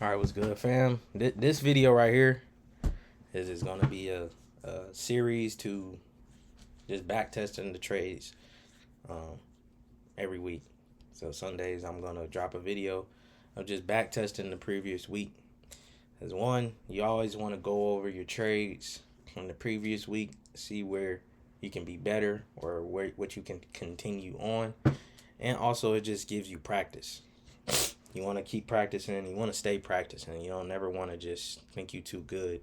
All right, what's good, fam? This video right here is going to be a series to just back testing the trades um, every week. So Sundays I'm going to drop a video of just back testing the previous week. As one, you always want to go over your trades from the previous week, see where you can be better or where what you can continue on, and also it just gives you practice. You want to keep practicing. You want to stay practicing. You don't never want to just think you too good.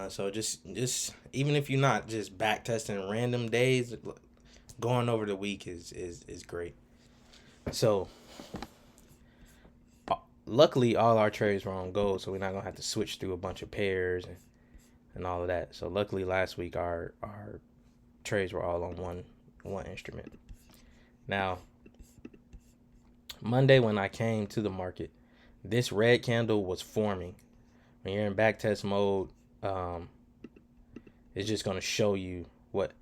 So just even if you're not just back testing random days, going over the week is great. So luckily all our trades were on gold, so we're not gonna have to switch through a bunch of pairs and all of that. So luckily last week our trades were all on one instrument. Now Monday when I came to the market, this red candle was forming. When you're in backtest mode, it's just going to show you what,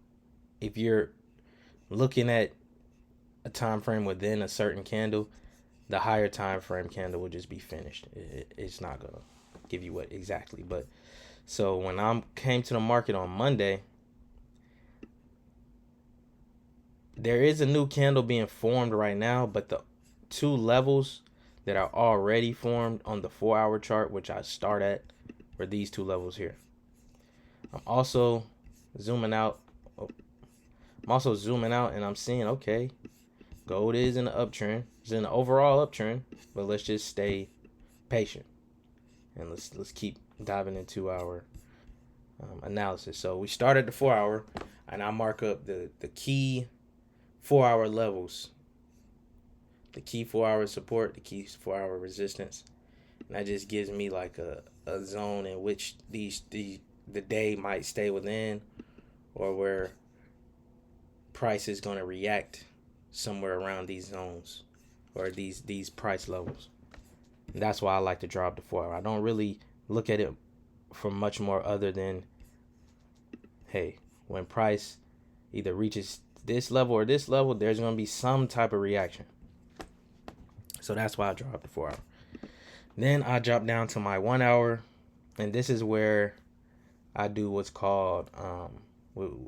if you're looking at a time frame within a certain candle, the higher time frame candle will just be finished. It's not going to give you what exactly. But so when I came to the market on Monday, there is a new candle being formed right now, but the two levels that are already formed on the 4-hour chart, which I start at, were these two levels here. I'm also zooming out. And I'm seeing, okay, gold is in the uptrend. It's in the overall uptrend, but let's just stay patient and let's keep diving into our analysis. So we start at the 4-hour, and I mark up the key 4-hour levels, the key 4-hour support, the key 4-hour resistance, and that just gives me like a zone in which the day might stay within, or where price is going to react somewhere around these zones or these price levels. And that's why I like to drop the 4-hour. I don't really look at it for much more other than, hey, when price either reaches this level or this level, there's going to be some type of reaction. So that's why I drop the 4-hour. Then I drop down to my 1-hour, and this is where I do what's called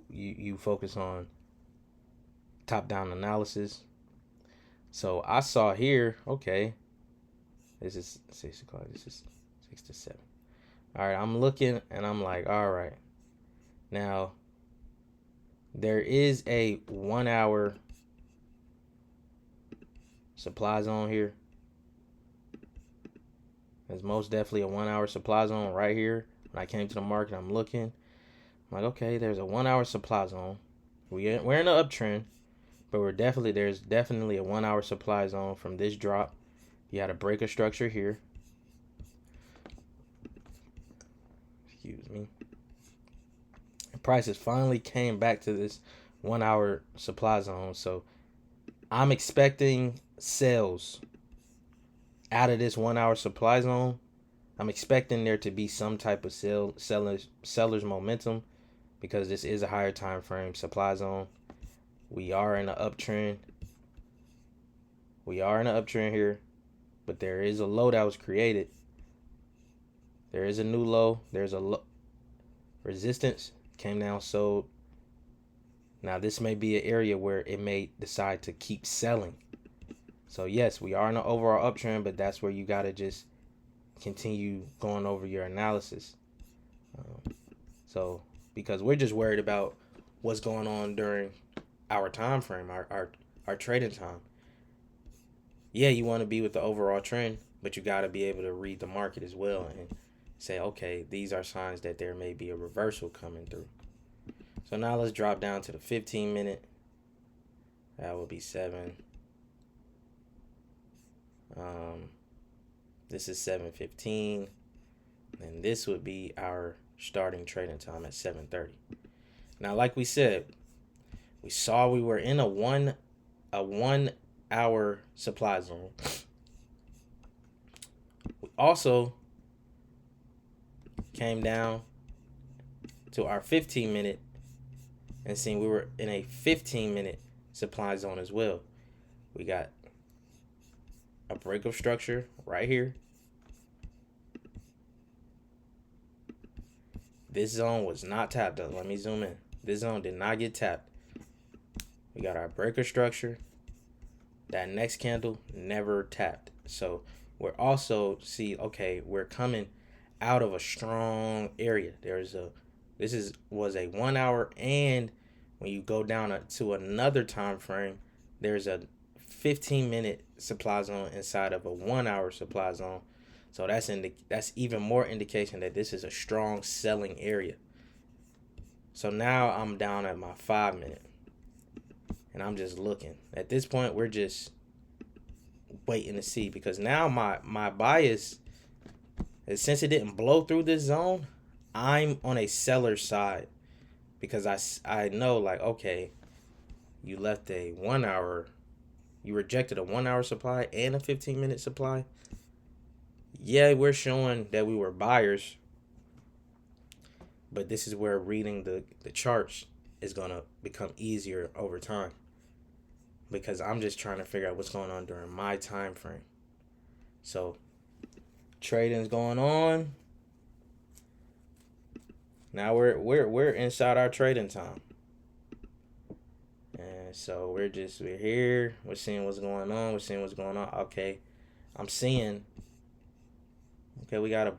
you focus on top-down analysis. So I saw here, okay, this is 6 o'clock. This is 6 to 7. All right, I'm looking, and I'm like, all right. Now, there is a 1-hour supply zone here. There's most definitely a 1-hour supply zone right here. When I came to the market, I'm looking. I'm like, okay, there's a 1-hour supply zone. We're in an uptrend, but there's definitely a 1-hour supply zone from this drop. You had a breaker structure here. Excuse me. The prices finally came back to this 1-hour supply zone. So I'm expecting sales out of this 1-hour supply zone. I'm expecting there to be some type of seller's momentum, because this is a higher time frame supply zone. We are in an uptrend. Here, but there is a low that was created. There is a new low. There's a resistance, came down, sold. Now this may be an area where it may decide to keep selling. So yes, we are in an overall uptrend, but that's where you got to just continue going over your analysis. So because we're just worried about what's going on during our time frame, our trading time. Yeah, you want to be with the overall trend, but you got to be able to read the market as well and say, okay, these are signs that there may be a reversal coming through. So now let's drop down to the 15-minute. That would be 7. This is 7:15, and this would be our starting trading time at 7:30. Now, like we said, we saw we were in a 1-hour supply zone. We also came down to our 15-minute and seen we were in a 15-minute supply zone as well. We got a breakup structure right here. This zone was not tapped though. Let me zoom in. This zone did not get tapped. We got our breaker structure. That next candle never tapped. So we're also okay, we're coming out of a strong area. Was a 1 hour, and when you go down to another time frame, there's a 15-minute supply zone inside of a 1 hour supply zone. So that's even more indication that this is a strong selling area. So now I'm down at my 5 minute, and I'm just looking. At this point, we're just waiting to see, because now my bias, since it didn't blow through this zone, I'm on a seller side, because I know, like, okay, you left a 1 hour, you rejected a 1 hour supply and a 15-minute supply. Yeah, we're showing that we were buyers, but this is where reading the charts is going to become easier over time, because I'm just trying to figure out what's going on during my time frame. So trading's going on. Now we're inside our trading time. And so we're here, we're seeing what's going on. Okay. I'm seeing, okay, we got a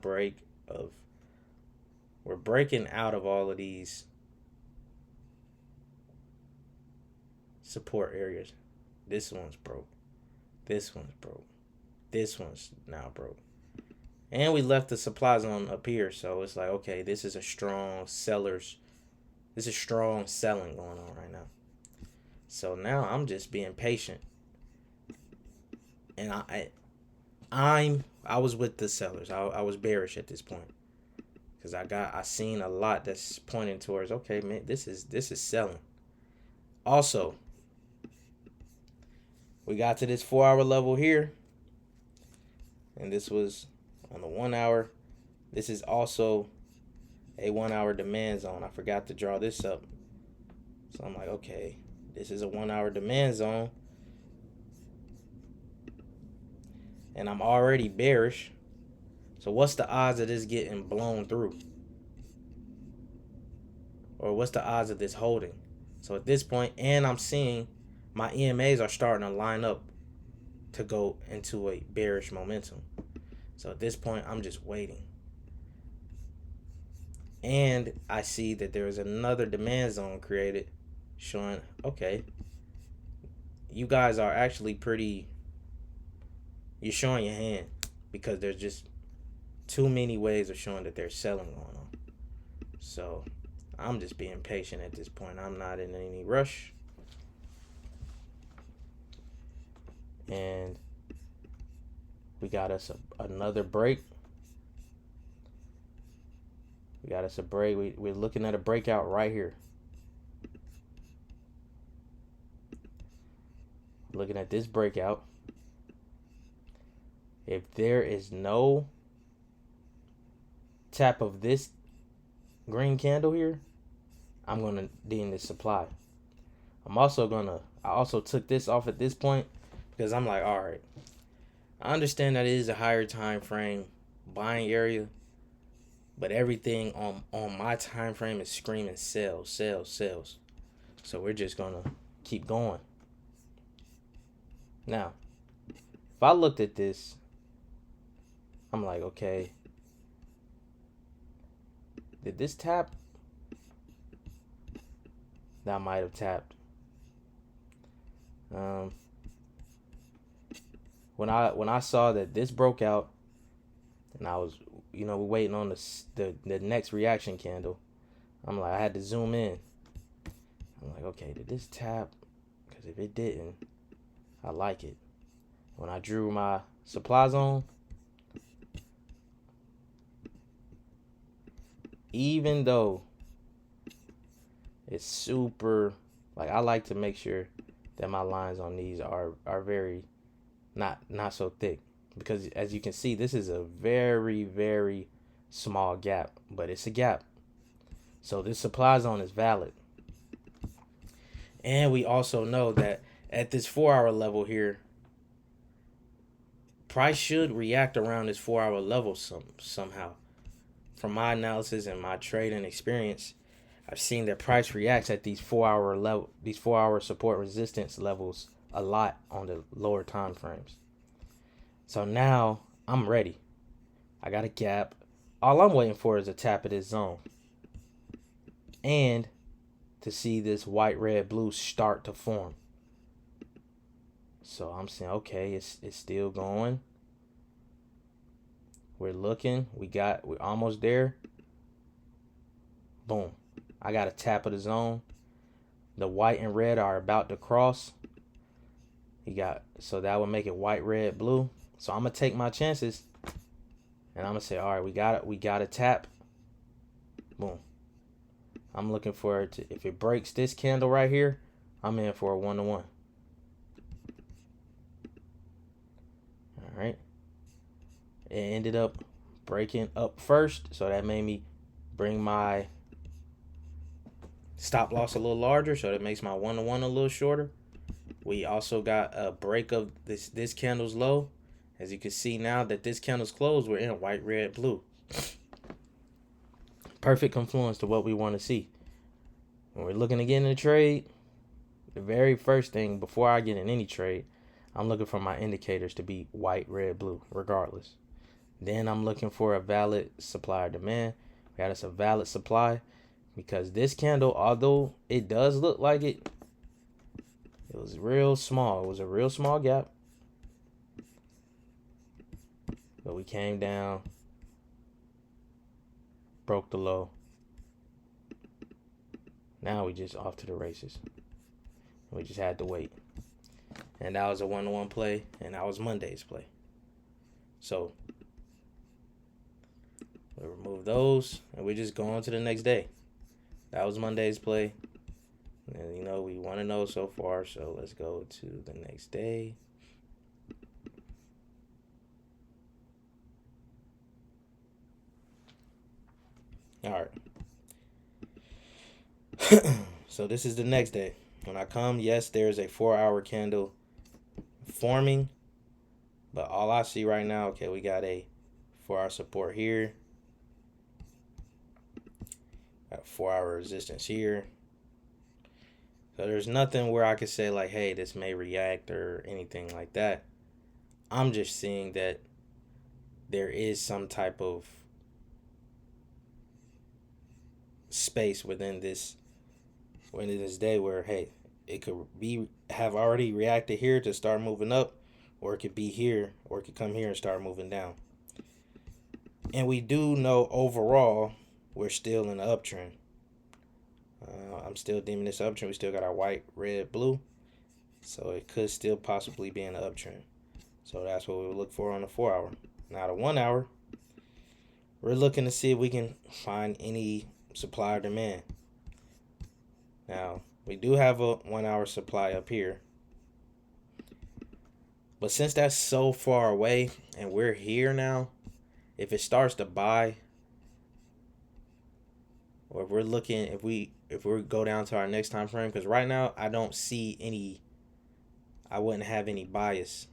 we're breaking out of all of these support areas. This one's broke. This one's broke. This one's now broke. And we left the supply zone up here. So it's like, okay, this is strong selling going on right now. So now I'm just being patient. And I was with the sellers. I was bearish at this point, because I seen a lot that's pointing towards, okay, man, this is selling. Also, we got to this 4 hour level here, and this was on the 1 hour. This is also a 1 hour demand zone. I forgot to draw this up. So I'm like, okay, this is a 1 hour demand zone, and I'm already bearish. So what's the odds of this getting blown through? Or what's the odds of this holding? So at this point, and I'm seeing my EMAs are starting to line up to go into a bearish momentum. So at this point, I'm just waiting. And I see that there is another demand zone created, showing, okay, you guys are actually you're showing your hand, because there's just too many ways of showing that there's selling going on. So I'm just being patient at this point. I'm not in any rush. And we got us another break. We're looking at a breakout right here. Looking at this breakout. If there is no tap of this green candle here, I'm going to deem this supply. I also took this off at this point, because I'm like, all right, I understand that it is a higher time frame buying area, but everything on my time frame is screaming sales. So we're just going to keep going. Now, if I looked at this, I'm like, okay, did this tap? That might have tapped. When I saw that this broke out, and I was, we're waiting on the next reaction candle, I'm like, I had to zoom in. I'm like, okay, did this tap? Because if it didn't, I like it. When I drew my supply zone, even though it's super, like, I like to make sure that my lines on these are very not so thick, because as you can see, this is a very, very small gap, but it's a gap. So this supply zone is valid. And we also know that at this 4 hour level here, price should react around this 4 hour level somehow. From my analysis and my trading experience, I've seen that price reacts at these 4 hour level, these 4 hour support resistance levels a lot on the lower time frames. So now I'm ready. I got a gap. All I'm waiting for is a tap of this zone and to see this white, red, blue start to form. So I'm saying, okay, it's still going. We're looking. We're almost there. Boom. I got a tap of the zone. The white and red are about to cross. So that would make it white, red, blue. So I'm gonna take my chances. And I'm gonna say, all right, we got a tap. Boom. I'm looking for it if it breaks this candle right here, I'm in for a 1-to-1. All right. It ended up breaking up first, so that made me bring my stop loss a little larger, so that makes my 1-to-1 a little shorter. We also got a break of this candle's low. As you can see now that this candle's closed, we're in white, red, blue. Perfect confluence to what we want to see. When we're looking to get in a trade, the very first thing before I get in any trade, I'm looking for my indicators to be white, red, blue, regardless. Then I'm looking for a valid supply or demand. We got us a valid supply because this candle, although it does look like it was real small. It was a real small gap. But we came down, broke the low. Now we just off to the races. We just had to wait. And that was a 1-to-1 play, and that was Monday's play. So we remove those, and we just go on to the next day. That was Monday's play. And, we want to know so far, so let's go to the next day. All right. So this is the next day. When I come, yes, there's a 4-hour candle forming. But all I see right now, okay, we got a 4-hour support here. Got a 4-hour resistance here. So there's nothing where I could say like, hey, this may react or anything like that. I'm just seeing that there is some type of space within this day where, hey, it could have already reacted here to start moving up, or it could be here, or it could come here and start moving down. And we do know overall we're still in the uptrend. I'm still deeming this uptrend. We still got our white, red, blue. So it could still possibly be in the uptrend. So that's what we would look for on the 4-hour. Now the 1-hour, we're looking to see if we can find any supply or demand. Now, we do have a 1-hour supply up here. But since that's so far away and we're here now, if it starts to buy, or if we're looking, if we go down to our next time frame, because right now I don't see any, I wouldn't have any bias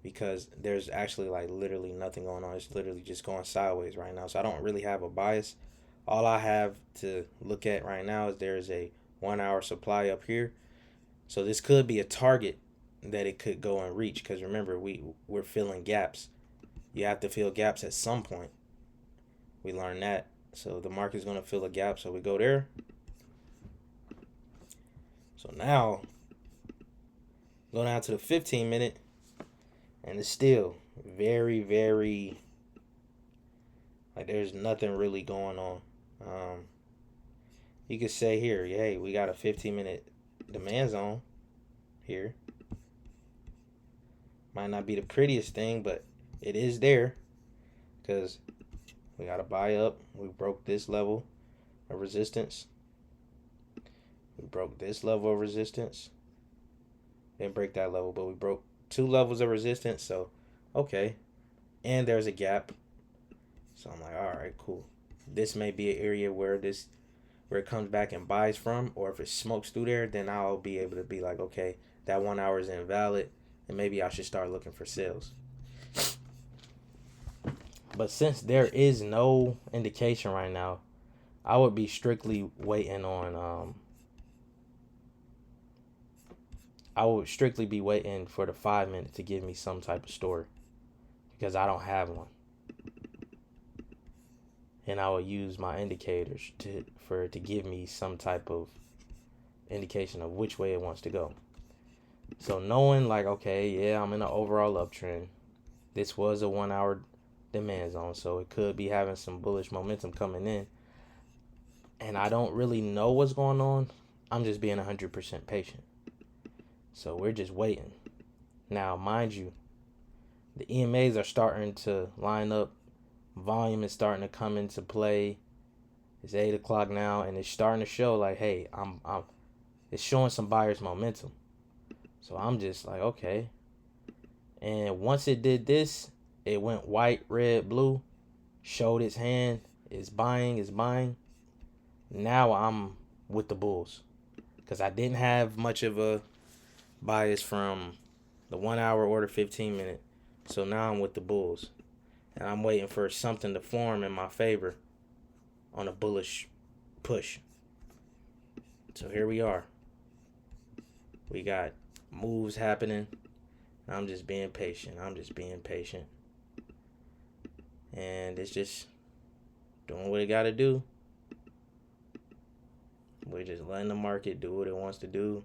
because there's actually like literally nothing going on. It's literally just going sideways right now. So I don't really have a bias. All I have to look at right now is there's a 1-hour supply up here. So this could be a target that it could go and reach, because remember, we're filling gaps. You have to fill gaps at some point. We learned that. So the market's going to fill a gap, so we go there. So now, go down to the 15-minute, and it's still very, very, like there's nothing really going on. You could say here, hey, we got a 15-minute demand zone here. Might not be the prettiest thing, but it is there because we got to buy up. We broke this level of resistance. We broke this level of resistance. Didn't break that level, but we broke 2 levels of resistance. So, okay. And there's a gap. So I'm like, all right, cool. This may be an area where it comes back and buys from, or if it smokes through there, then I'll be able to be like, okay, that 1 hour is invalid, and maybe I should start looking for sales. But since there is no indication right now, I would be strictly waiting on I would strictly be waiting for the 5 minute to give me some type of story because I don't have one. And I will use my indicators for it to give me some type of indication of which way it wants to go. So knowing like, okay, yeah, I'm in an overall uptrend. This was a 1 hour demand zone, so it could be having some bullish momentum coming in. And I don't really know what's going on. I'm just being 100% patient. So we're just waiting. Now, mind you, the EMAs are starting to line up. Volume is starting to come into play. It's 8 o'clock now, and it's starting to show like, hey, it's showing some buyer's momentum. So I'm just like, okay. And once it did this, it went white, red, blue, showed its hand, it's buying. Now I'm with the bulls because I didn't have much of a bias from the 1 hour or the 15 minute. So now I'm with the bulls. And I'm waiting for something to form in my favor on a bullish push. So here we are. We got moves happening. I'm just being patient. And it's just doing what it got to do. We're just letting the market do what it wants to do.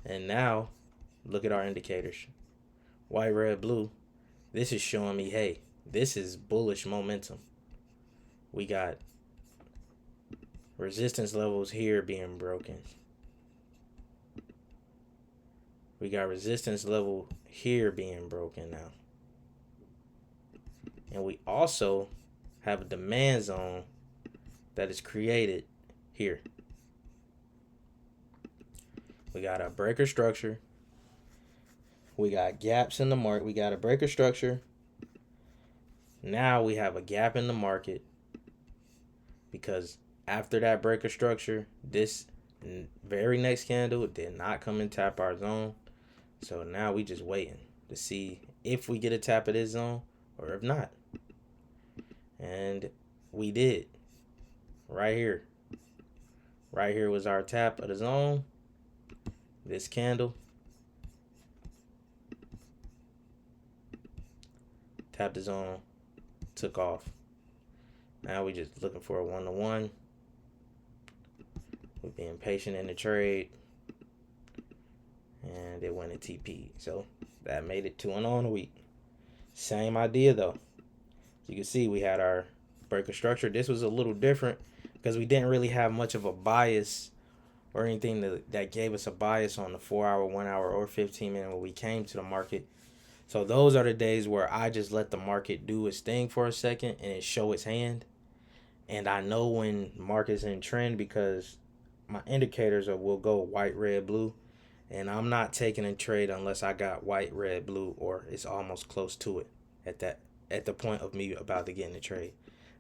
And now, look at our indicators. White, red, blue. This is showing me, hey, this is bullish momentum. We got resistance levels here being broken. We got resistance level here being broken now. And we also have a demand zone that is created here. We got a breaker structure. We got gaps in the market. We got a breaker structure. Now we have a gap in the market because after that breaker structure, this very next candle did not come and tap our zone. So now we just waiting to see if we get a tap of this zone or if not. And we did. Right here. Right here was our tap of the zone. This candle. Tapped the zone. Took off. Now we just looking for a 1-to-1. We're being patient in the trade. And it went in TP. So that made it 2-0 in a week. Same idea though. You can see we had our breaker structure. This was a little different because we didn't really have much of a bias or anything that gave us a bias on the 4 hour, 1 hour, or 15 minute when we came to the market. So those are the days where I just let the market do its thing for a second and it show its hand. And I know when market's in trend because my indicators will go white, red, blue. And I'm not taking a trade unless I got white, red, blue, or it's almost close to it at the point of me about to get in the trade.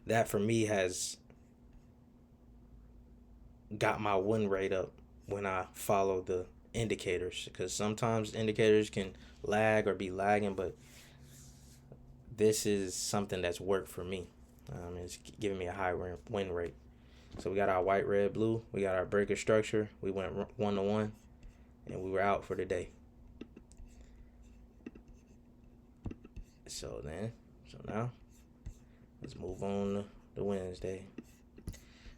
That for me has got my win rate up when I follow the indicators, because sometimes indicators can lag or be lagging, but this is something that's worked for me. It's giving me a high win rate. So we got our white, red, blue. We got our breaker structure. We went 1-to-1, and we were out for the day. So now, let's move on to Wednesday.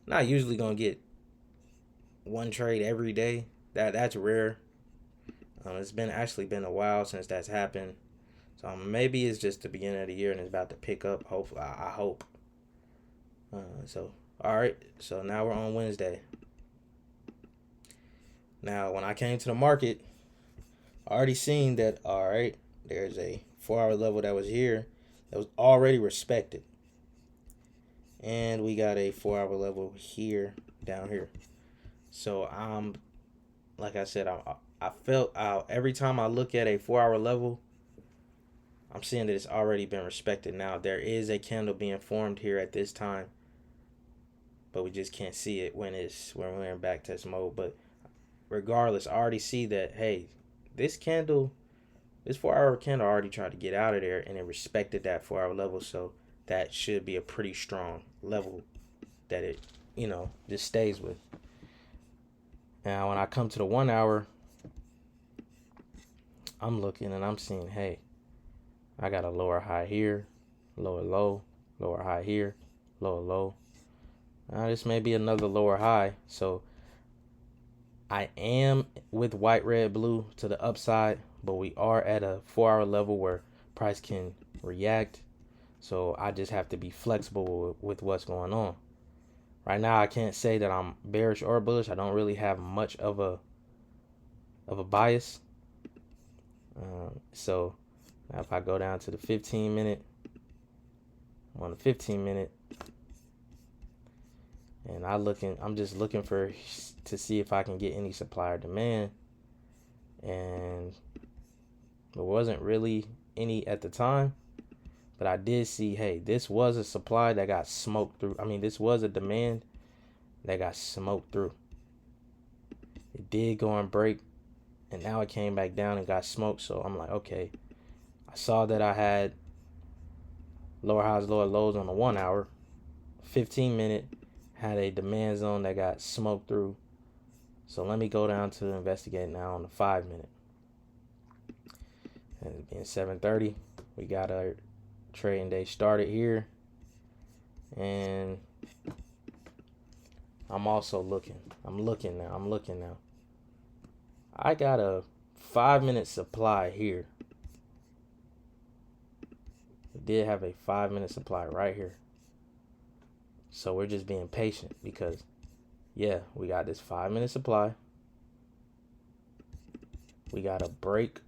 Not usually gonna get one trade every day. That's rare. It's been a while since that's happened. So maybe it's just the beginning of the year and it's about to pick up. Hopefully, I hope. All right. So now we're on Wednesday. Now, when I came to the market, I already seen that. All right, there's a 4 hour level that was here that was already respected, and we got a 4 hour level here down here. So like I said, I felt every time I look at a 4 hour level, I'm seeing that it's already been respected. Now there is a candle being formed here at this time, but we just can't see it when we're in backtest mode. But regardless, I already see that, hey, this candle this 4-hour candle already tried to get out of there, and it respected that 4-hour level. So that should be a pretty strong level that it, just stays with. Now, when I come to the 1-hour, I'm looking and I'm seeing, hey, I got a lower high here, lower low, lower high here, lower low. Now, this may be another lower high. So I am with white, red, blue to the upside, but we are at a 4-hour level where price can react. So I just have to be flexible with what's going on. Right now, I can't say that I'm bearish or bullish. I don't really have much of a bias. So now if I go down to the 15 minute, on the 15 minute, and I'm just looking to see if I can get any supply or demand, and there wasn't really any at the time. But I did see, hey, this was a supply that got smoked through. I mean, this was a demand that got smoked through. It did go and break, and now it came back down and got smoked. So I'm like, okay, I saw that I had lower highs, lower lows on the 1-hour. 15 minute had a demand zone that got smoked through. So let me go down to investigate now on the 5 minute. And it being 7:30, we got our trading day started here, and I'm also looking. I'm looking now. I got a 5 minute supply here. We did have a 5 minute supply right here. So we're just being patient because, yeah, we got this 5 minute supply. We got a break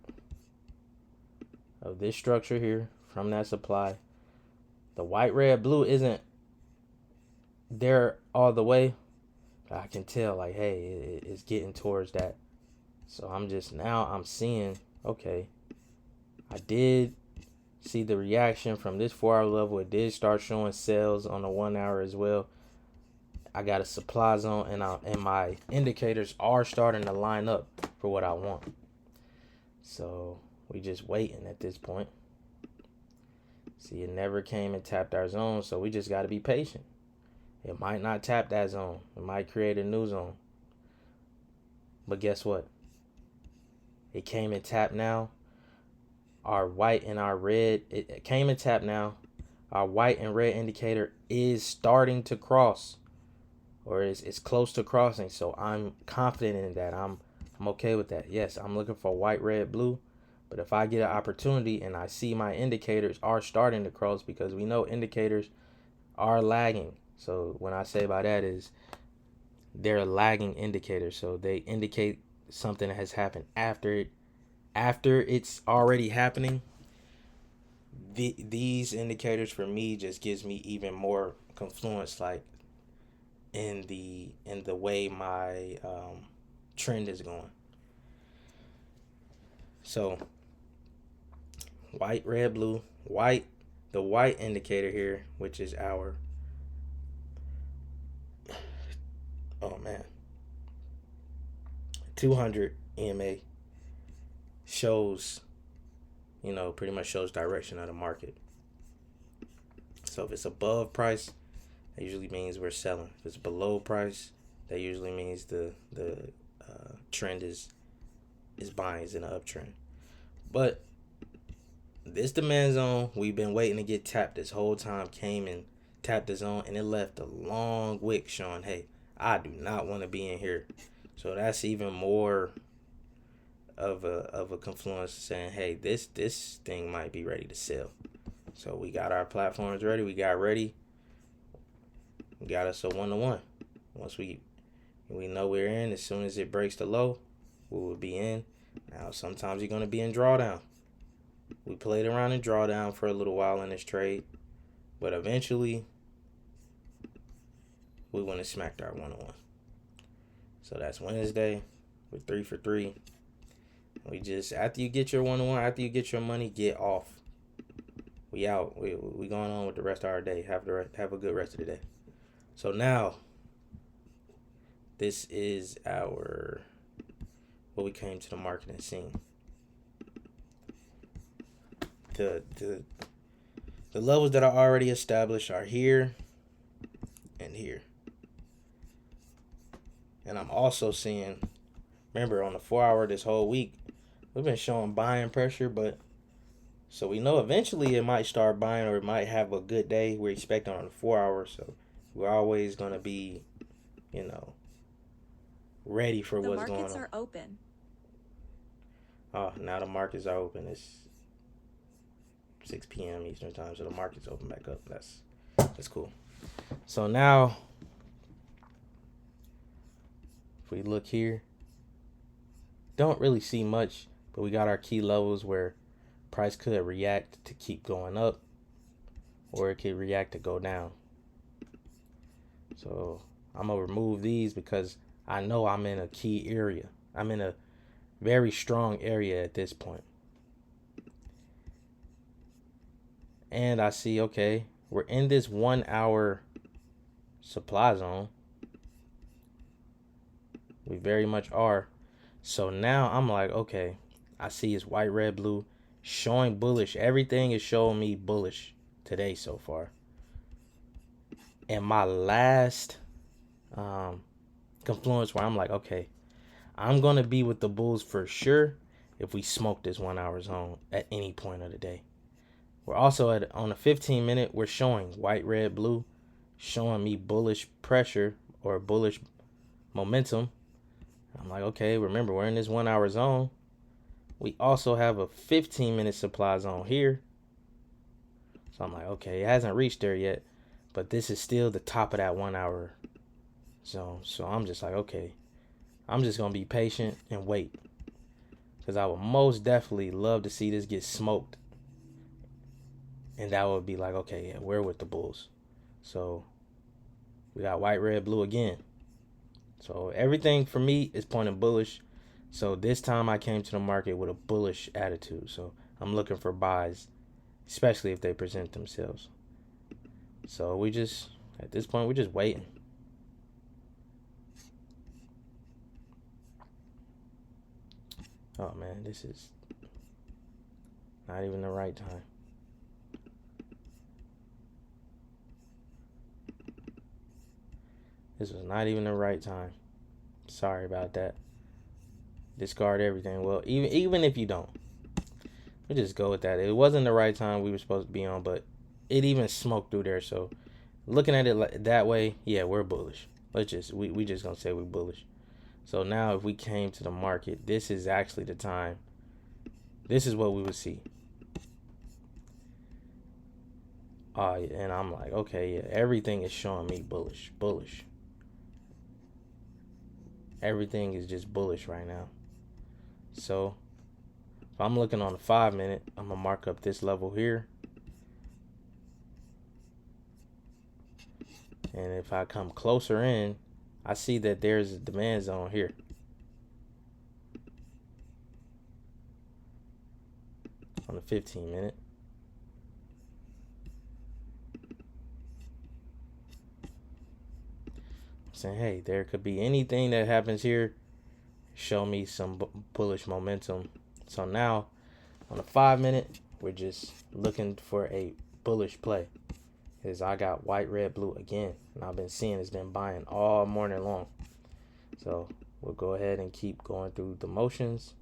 of this structure here from that supply. The white, red, blue isn't there all the way, but I can tell, like, hey, it's getting towards that. So I'm seeing, okay, I did see the reaction from this 4-hour level. It did start showing sales on the 1-hour as well. I got a supply zone, and my indicators are starting to line up for what I want. So we just waiting at this point. See, it never came and tapped our zone, so we just got to be patient. It might not tap that zone. It might create a new zone. But guess what? It came and tapped now. Our white and our red, it came and tapped now. Our white and red indicator is starting to cross, or it's close to crossing. So I'm confident in that. I'm okay with that. Yes, I'm looking for white, red, blue. But if I get an opportunity and I see my indicators are starting to cross, because we know indicators are lagging. So when I say by that is they're lagging indicators. So they indicate something that has happened after it's already happening. These indicators for me just gives me even more confluence, like in the way my trend is going. So white, red, blue, white, the white indicator here, which is our 200 EMA, shows, pretty much shows direction of the market. So if it's above price, that usually means we're selling. If it's below price, that usually means the trend is buying, is in an uptrend. But this demand zone, we've been waiting to get tapped this whole time, came and tapped the zone, and it left a long wick showing, hey, I do not want to be in here. So that's even more of a confluence saying, hey, this thing might be ready to sell. So we got our platforms ready. We got ready. We got us a 1-to-1. Once we know we're in, as soon as it breaks the low, we will be in. Now, sometimes you're going to be in drawdown. We played around in drawdown for a little while in this trade, but eventually we went and smacked our 1-to-1. So that's Wednesday. We're 3 for 3. We just, after you get your 1-to-1, after you get your money, get off. We out. We going on with the rest of our day. Have a good rest of the day. So now, this is what we came to the market and seen. the levels that are already established are here and here. And I'm also seeing, remember on the 4 hour this whole week, we've been showing buying pressure, but so we know eventually it might start buying or it might have a good day. We're expecting on the 4 hour, so we're always gonna be, ready for what's going on. The markets are open. Oh, now the markets are open. It's 6 p.m. Eastern time, so the market's open back up. That's cool. So now, if we look here, don't really see much, but we got our key levels where price could react to keep going up, or it could react to go down. So I'm gonna remove these because I know I'm in a key area. I'm in a very strong area at this point. And I see, okay, we're in this 1 hour supply zone. We very much are. So now I'm like, okay, I see it's white, red, blue showing bullish. Everything is showing me bullish today so far. And my last confluence where I'm like, okay, I'm going to be with the bulls for sure if we smoke this 1 hour zone at any point of the day. We're also on a 15 minute, we're showing white, red, blue, showing me bullish pressure or bullish momentum. I'm like, okay, remember, we're in this 1 hour zone. We also have a 15-minute supply zone here. So I'm like, okay, it hasn't reached there yet, but this is still the top of that 1 hour zone. So I'm just like, okay, I'm just going to be patient and wait, because I would most definitely love to see this get smoked. And that would be like, okay, yeah, we're with the bulls. So we got white, red, blue again. So everything for me is pointing bullish. So this time I came to the market with a bullish attitude. So I'm looking for buys, especially if they present themselves. So at this point, we're just waiting. Oh man, this is not even the right time. This was not even the right time. Sorry about that. Discard everything. Well, even if you don't, we just go with that. It wasn't the right time we were supposed to be on, but it even smoked through there. So looking at it that way, yeah, we're bullish. We just gonna say we're bullish. So now if we came to the market, this is actually the time. This is what we would see. And I'm like, okay, yeah, everything is showing me bullish. Everything is just bullish right now. So if I'm looking on the 5 minute, I'm going to mark up this level here. And if I come closer in, I see that there's a demand zone here. On the 15 minute. I'm saying, hey, there could be anything that happens here. Show me some bullish momentum. So now on the 5 minute, we're just looking for a bullish play. Because I got white, red, blue again. And I've been seeing it's been buying all morning long. So we'll go ahead and keep going through the motions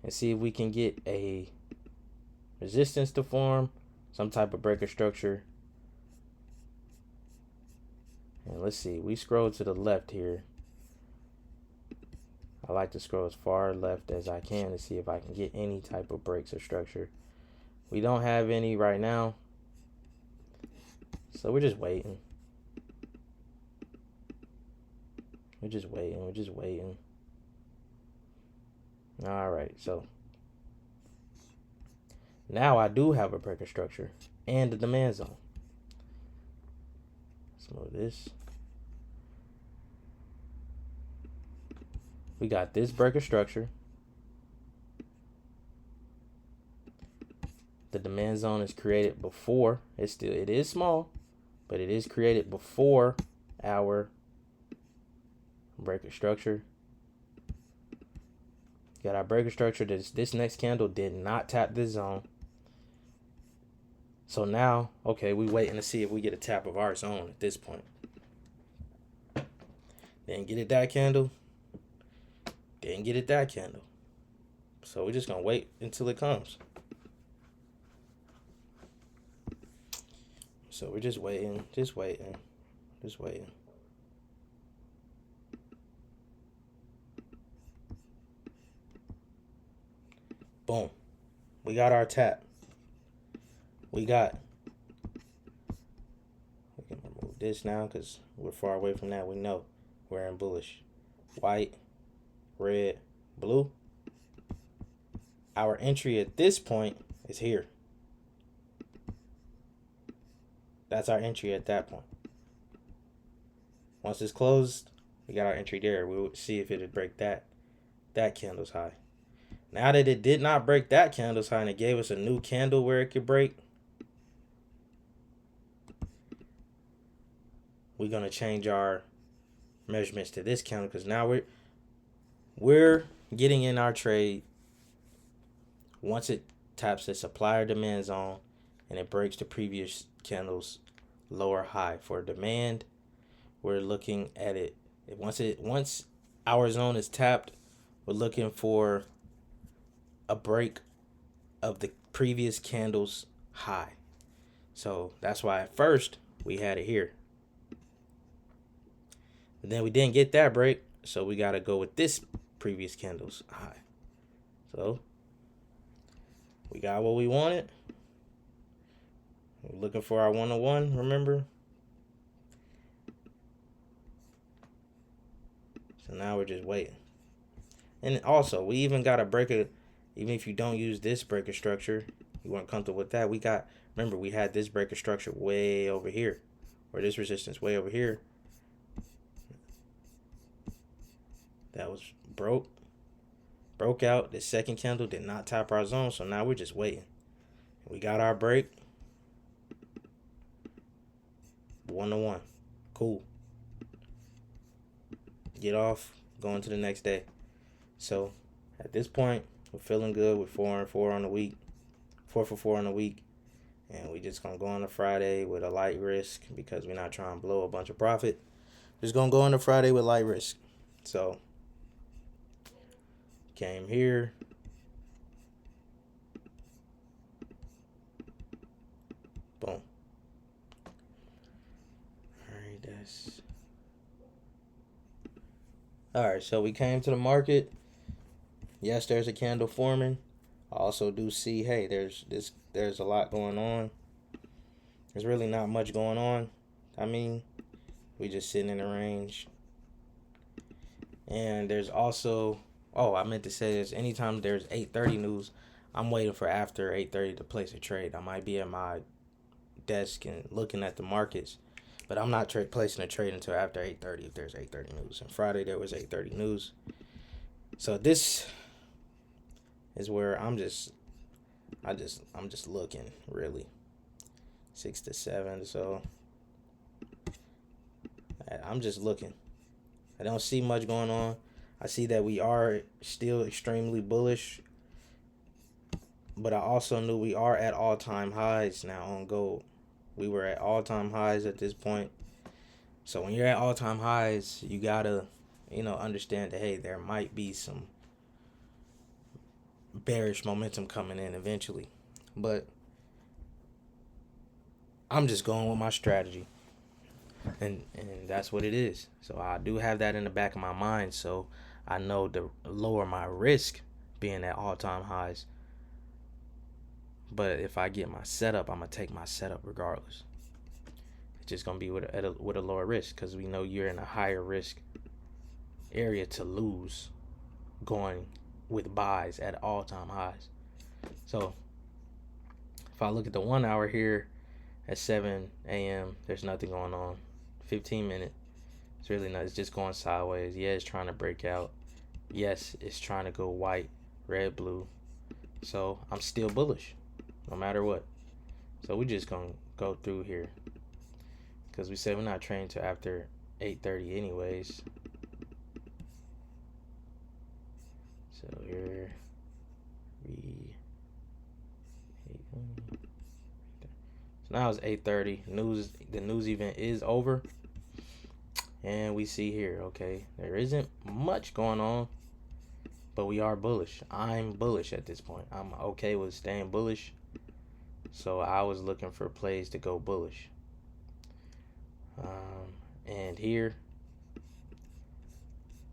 and see if we can get a resistance to form, some type of breaker structure. And let's see, we scroll to the left here. I like to scroll as far left as I can to see if I can get any type of breaks or structure. We don't have any right now, so we're just waiting. We're just waiting. All right, so now I do have a breaker structure and a demand zone. Let's move this. We got this breaker structure. The demand zone is created before. It is small, but it is created before our breaker structure. Got our breaker structure. This next candle did not tap this zone. So now, okay, we waiting to see if we get a tap of our zone at this point. Didn't get it that candle. Didn't get it that candle. So we're just gonna wait until it comes. So we're just waiting, just waiting, just waiting. Boom. We got our tap. We can remove this now because we're far away from that. We know we're in bullish. White, red, blue. Our entry at this point is here. That's our entry at that point. Once it's closed, we got our entry there. We'll see if it would break that candle's high. Now that it did not break that candle's high and it gave us a new candle where it could break, we're going to change our measurements to this candle because now we're getting in our trade once it taps the supply or demand zone and it breaks the previous candle's lower high. For demand, we're looking at it. Once our zone is tapped, we're looking for a break of the previous candle's high. So that's why at first we had it here. And then we didn't get that break, so we got to go with this previous candle's high. So we got what we wanted. We're looking for our 101, remember? So now we're just waiting. And also, we even got a breaker. Even if you don't use this breaker structure, you weren't comfortable with that. Remember, we had this breaker structure way over here, or this resistance way over here. That was broke out. The second candle did not tap our zone, so now we're just waiting. We got our break. 101. Cool. Get off, going to the next day. So at this point, we're feeling good. We're 4 for 4 on the week. And we just gonna go on a Friday with a light risk because we're not trying to blow a bunch of profit. Just gonna go on a Friday with light risk. So came here. Boom. Alright, so we came to the market. Yes, there's a candle forming. I also do see, hey, there's a lot going on. There's really not much going on. I mean, we just sitting in the range. And there's also, I meant to say this, anytime there's 8:30 news, I'm waiting for after 8:30 to place a trade. I might be at my desk and looking at the markets, but I'm not placing a trade until after 8:30 if there's 8:30 news. And Friday there was 8:30 news. So this is where I'm just looking really 6 to 7. So I'm just looking. I don't see much going on. I see that we are still extremely bullish, but I also knew we are at all-time highs now on gold. We were at all-time highs at this point. So when you're at all-time highs, you gotta, understand that, hey, there might be some bearish momentum coming in eventually. But I'm just going with my strategy. And that's what it is. So I do have that in the back of my mind. So I know to lower my risk being at all-time highs. But if I get my setup, I'm going to take my setup regardless. It's just going to be with a lower risk because we know you're in a higher risk area to lose going with buys at all-time highs. So if I look at the 1 hour here at 7 a.m., there's nothing going on. 15 minute, it's really not. It's just going sideways. Yeah, it's trying to break out. Yes, it's trying to go white, red, blue. So I'm still bullish no matter what. So we're just gonna go through here because we said we're not trading till after 8:30 anyways. So here we Now it's 8:30. The news event is over. And we see here, okay, there isn't much going on, but we are bullish. I'm bullish at this point. I'm okay with staying bullish. So I was looking for plays to go bullish. And here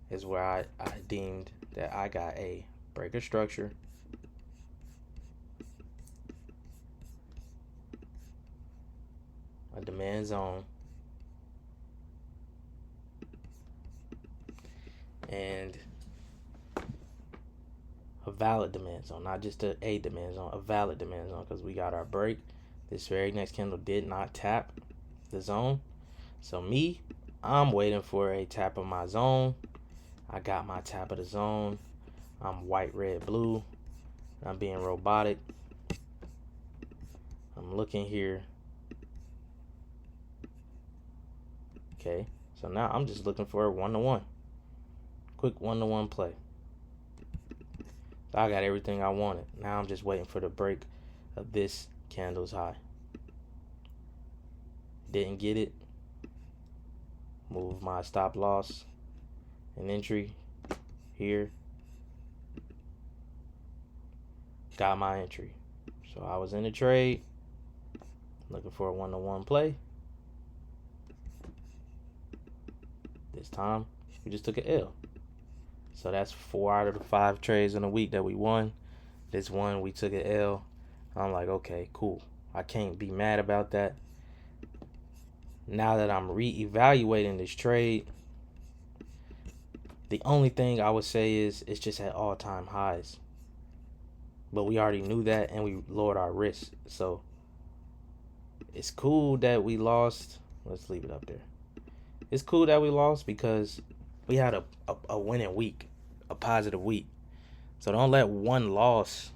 is where I deemed that I got a breaker structure. A demand zone. And a valid demand zone, not just a demand zone, a valid demand zone, because we got our break. This very next candle did not tap the zone. So I'm waiting for a tap of my zone. I got my tap of the zone. I'm white, red, blue. I'm being robotic. I'm looking here. Okay, so now I'm just looking for a 1-to-1. Quick 1-to-1 play. So I got everything I wanted. Now I'm just waiting for the break of this candle's high. Didn't get it. Move my stop loss and entry here. Got my entry. So I was in a trade, looking for a 1-to-1 play. This time, we just took an L. So that's 4 out of the 5 trades in a week that we won. This one, we took an L. I'm like, okay, cool. I can't be mad about that. Now that I'm reevaluating this trade, the only thing I would say is it's just at all-time highs. But we already knew that, and we lowered our risk. So it's cool that we lost. Let's leave it up there. It's cool that we lost because we had a winning week, a positive week. So don't let one loss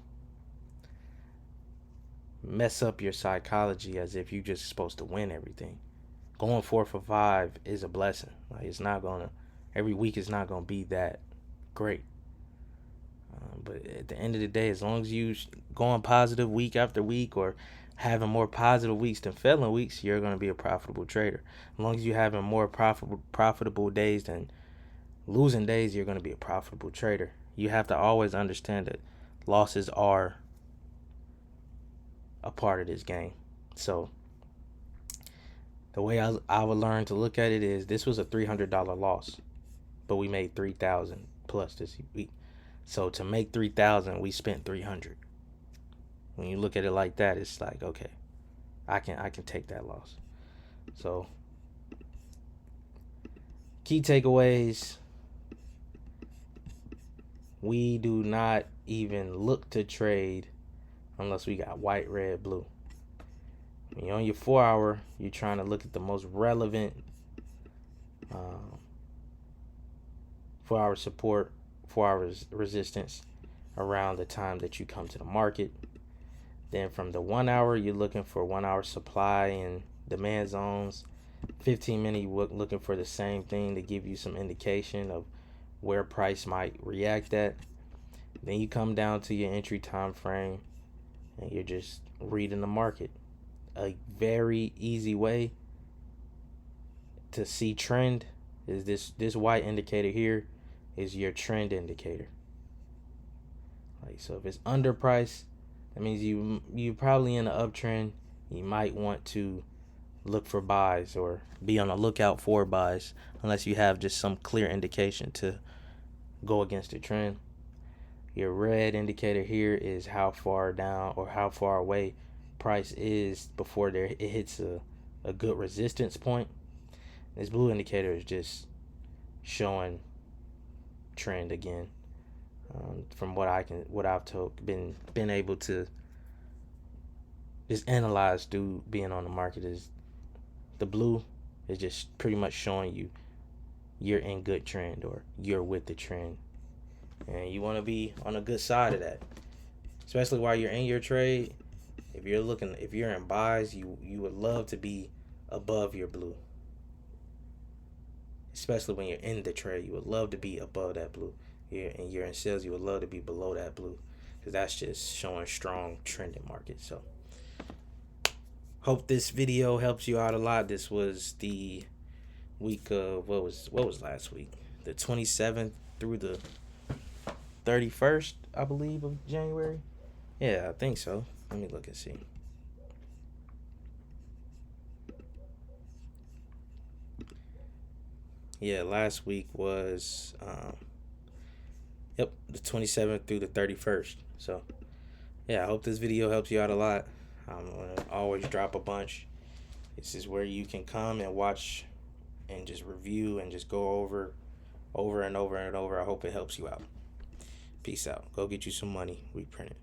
mess up your psychology as if you're just supposed to win everything. Going 4 for 5 is a blessing. Like, it's not gonna, every week is not gonna be that great. But at the end of the day, as long as you going positive week after week, or having more positive weeks than failing weeks, you're going to be a profitable trader. As long as you're having more profitable days than losing days, you're going to be a profitable trader. You have to always understand that losses are a part of this game. So the way I would learn to look at it is, this was a $300 loss, but we made $3,000 plus this week. So to make $3,000, we spent $300. When you look at it like that, it's like, okay, I can take that loss. So key takeaways: we do not even look to trade unless we got white, red, blue. When you're on your 4 hour, you're trying to look at the most relevant 4 hour support, 4 hours resistance around the time that you come to the market. Then from the 1 hour, you're looking for 1 hour supply and demand zones. 15 minute, you're looking for the same thing to give you some indication of where price might react at. Then you come down to your entry time frame and you're just reading the market. A very easy way to see trend is this white indicator here is your trend indicator. Like, so if it's underpriced, that means you probably in an uptrend. You might want to look for buys or be on the lookout for buys, unless you have just some clear indication to go against the trend. Your red indicator here is how far down or how far away price is before it hits a good resistance point. This blue indicator is just showing trend again. From what I've been able to just analyze through being on the market, is the blue is just pretty much showing you you're in good trend or you're with the trend, and you want to be on a good side of that, especially while you're in your trade. If you're in buys, you would love to be above your blue, especially when you're in the trade. You would love to be above that blue. And you're in sales, you would love to be below that blue, because that's just showing strong trending market. So Hope this video helps you out a lot. This was the week of what was last week? The 27th through the 31st, I believe, of January. Yeah, I think so. Let me look and see. Yeah, last week was yep, the 27th through the 31st. So, yeah, I hope this video helps you out a lot. I'm going to always drop a bunch. This is where you can come and watch and just review and just go over and over and over. I hope it helps you out. Peace out. Go get you some money. We print it.